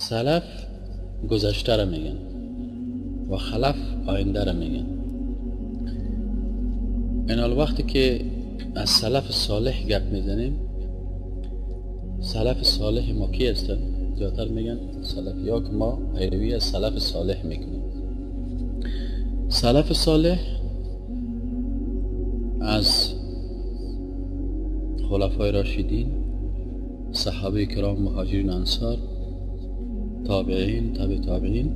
سلف گذشته را میگن و خلف آینده را میگن. اینال وقتی که از سلف صالح گپ میزنیم، سلف صالح ما کی هستن؟ زیادتر میگن سلفی ها که ما پیروی از سلف صالح میکنیم. سلف صالح از خلفای راشدین، صحابه کرام، مهاجرین، انصار، تابعین، تابع تابعین،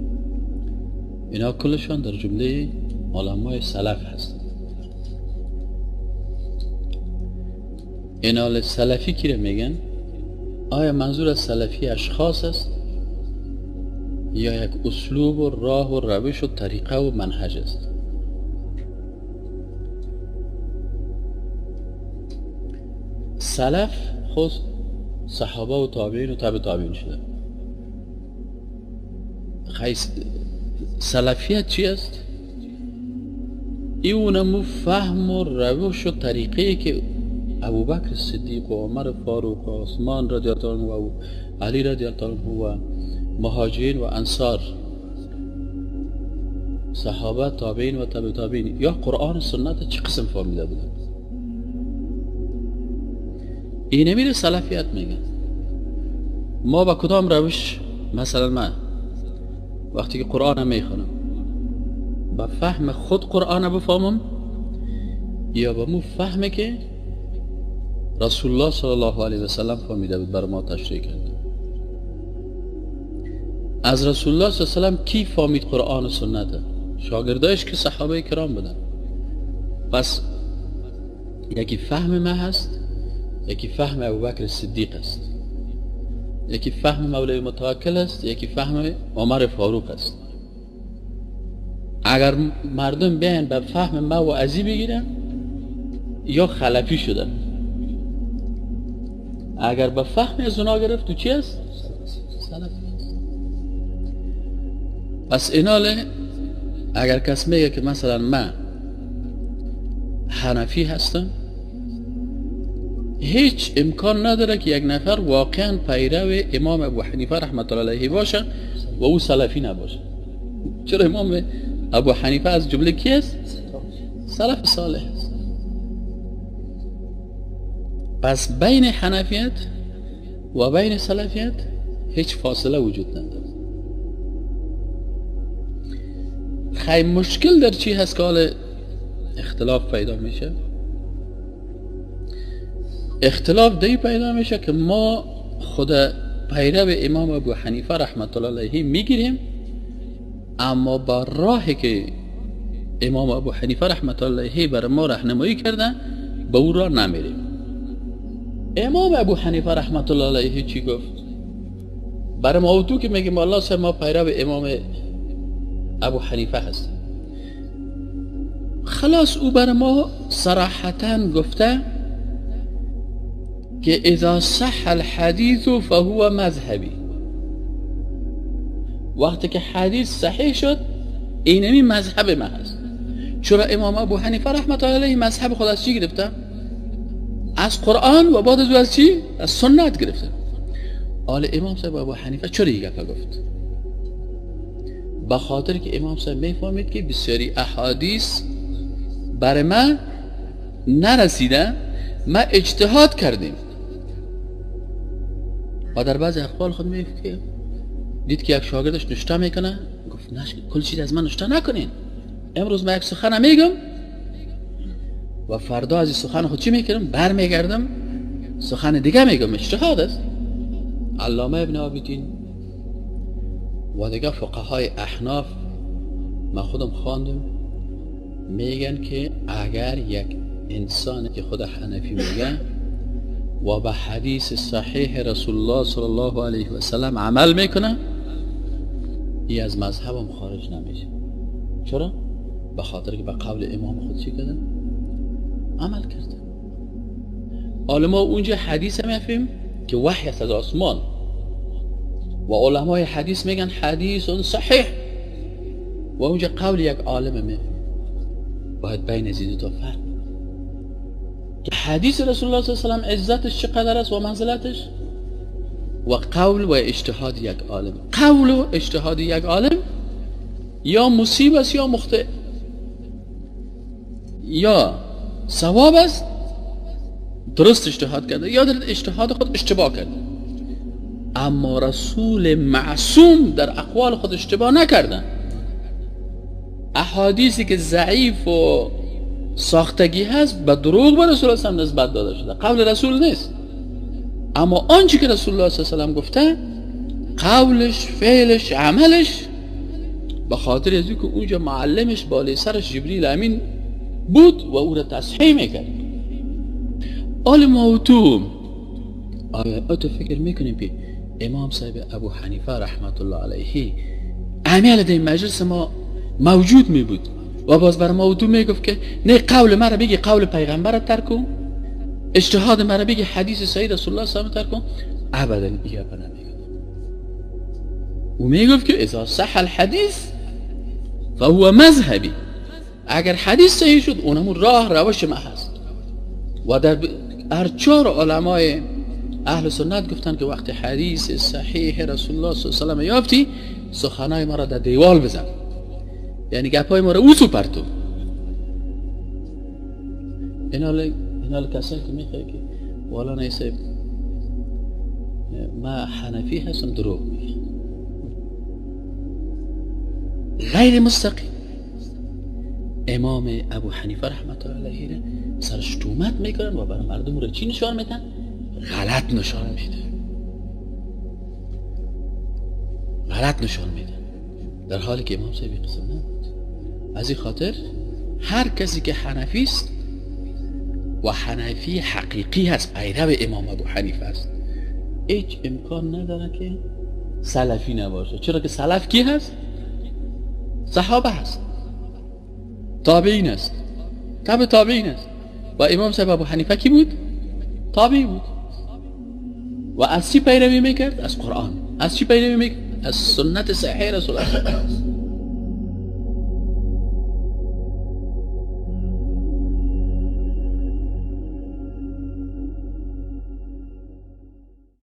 اینا کلشان در جمله علمای سلف هستند. اینال سلفی کی رو میگن؟ آیا منظور از سلفی اشخاص است یا یک اسلوب و راه و روش و طریقه و منهج است؟ سلف خود صحابه و تابعین و تابع تابعین شده. سلفیت چی است؟ اونمو فهم و روش و طریقه که ابوبکر صدیق و عمر فاروق و عثمان رضی الله عنه و علی رضی الله عنه و مهاجرین و انصار، صحابه، تابعین و تابع تابعین یا قرآن و سنت چه قسم فهمیده بودن؟ اینه میره سلفیت میگن. ما با کدام روش، مثلا من وقتی که قرآن میخونم با فهم خود قرآن بفهمم یا با مو فهمه که رسول الله صلی الله علیه و سلم فهمیده بود بر ما تشریح کرد؟ از رسول الله صلی الله علیه و سلم کی فهمید قرآن و سنت؟ شاگردایش که صحابه کرام بودن. پس یکی فهم ما هست، یکی فهم ابوبکر صدیق است، یکی فهم مولوی متوکل است، یکی فهم عمر فاروق است. اگر مردم بیان به فهم ما و ازی بگیرن یا خلفی شدن، اگر به فهم از اونا گرفت تو چی است؟ سلفی است. پس ایناله اگر کس میگه که مثلا من حنفی هستم، هیچ امکان نداره که یک نفر واقعا پیرو امام ابو حنیفه رحمت الله علیه باشه و او سلفی نباشه. چرا امام ابو حنیفه از جمله کی است؟ سلف صالح است. پس بین حنفیت و بین سلفیت هیچ فاصله وجود نداره. خیلی مشکل در چی هست که حال اختلاف پیدا میشه؟ اختلاف دی پیدا میشه که ما خود پیرو امام ابو حنیفه رحمت الله علیه میگیریم، اما با راهی که امام ابو حنیفه رحمت الله علیه بر ما راهنمایی کردن به او راه نمیریم. امام ابو حنیفه رحمت الله علیه چی گفت؟ برای ما تو که میگیم الله سه ما پیرو امام ابو حنیفه هست، خلاص او بر ما صراحتا گفته که اذا صح الحدیث فهو مذهبی. وقتی که حدیث صحیح شد اینمی مذهب ما هست. چرا امام ابو حنیفه رحمت الله علیه مذهب خود از چی گرفته؟ از قرآن و بعد از چی؟ از سنت گرفته. آل امام صاحب ابو حنیفه چرا این گفته گفت؟ بخاطر که امام صاحب میفهمید که بسیاری احادیث برای ما نرسیده، ما اجتهاد کردیم. و در بعض اقوال خود میفته دید که یک شاگردش نشته میکنه، گفت کل چیز از من نشته نکنین، امروز من یک سخن میگم و فردا از این سخن خود چی میکنم؟ بر میگردم سخن دیگه میگم. اجتهاد است. علامه ابن عابدین و دیگه فقهای احناف ما خودم خواندم میگن که اگر یک انسانی که خود حنفی میگه و به حدیث صحیح رسول الله صلی الله علیه و سلم عمل میکنه، ای از مذهبم خارج نمیشه. چرا؟ به خاطر که به قول امام خود چی کردن؟ عمل کردن. حالا ما اونجا حدیث هم میفهمیم که وحی است از آسمان و علمای حدیث میگن حدیث صحیح و اونجا قول یک عالم میفهمیم. باید بین زید تا فرق که حدیث رسول الله صلی الله علیه و سلم عزتش چقدر است و منزلتش و قول و اجتهاد یک عالم. قول و اجتهاد یک عالم یا مصیب است یا مخطئ، یا صواب است درست اجتهاد کرده یا در اجتهاد خود اشتباه کرده. اما رسول معصوم در اقوال خود اشتباه نکردن. احادیثی که ضعیف و ساختگی هست به دروغ به رسول الله نسبت داده شده، قول رسول نیست. اما آنچه که رسول الله صلی الله علیه و گفته، قولش، فعلش، عملش، به خاطر از اینکه اونجا معلمش بالای سرش جبریل امین بود و او را تصحیح میکرد. آل موتوم آیا تو فکر میکنیم که امام صاحب ابو حنیفه رحمت الله علیه امیال در مجلس ما موجود می بود و باز بر موضوع میگفت که نه قول مرا بگی قول پیغمبر ترک کن، اجتهاد مرا بگی حدیث صحیح رسول الله صلی الله علیه و ترک کن؟ ابدا این حرف نمیگفت. او میگفت که اذا صح الحدیث فهو مذهبی، اگر حدیث صحیح شد اونم راه روش ما هست. و در هر چهار علمای اهل سنت گفتن که وقتی حدیث صحیح رسول الله صلی الله علیه و یافتی سخنای ما را در دیوال بزن، یعنی گپای ما را اوسو پرتو. اینال کسایی که میخواه که والا نیسه ما حنفی هستم دروغ میگه، غیر مستقیم. امام ابو حنیفه رحمت الله علیه سرش تومت میکنن و برای مردم رو چی نشان میدن؟ غلط نشان میدن، غلط نشان میدن، در حالی که امام صاحب قسم نبود. از این خاطر هر کسی که حنفی است و حنفی حقیقی هست، پیرو امام ابو حنیفه است، هیچ امکان نداره که سلفی نباشه. چرا که سلف کی هست؟ صحابه هست، تابعین است، تبع تابعین است. و امام صاحب ابو حنیفه کی بود؟ تابعی بود. و از چی پیروی میکرد؟ از قرآن. از چی پیروی میکرد؟ از سنت صحیح رسول الله.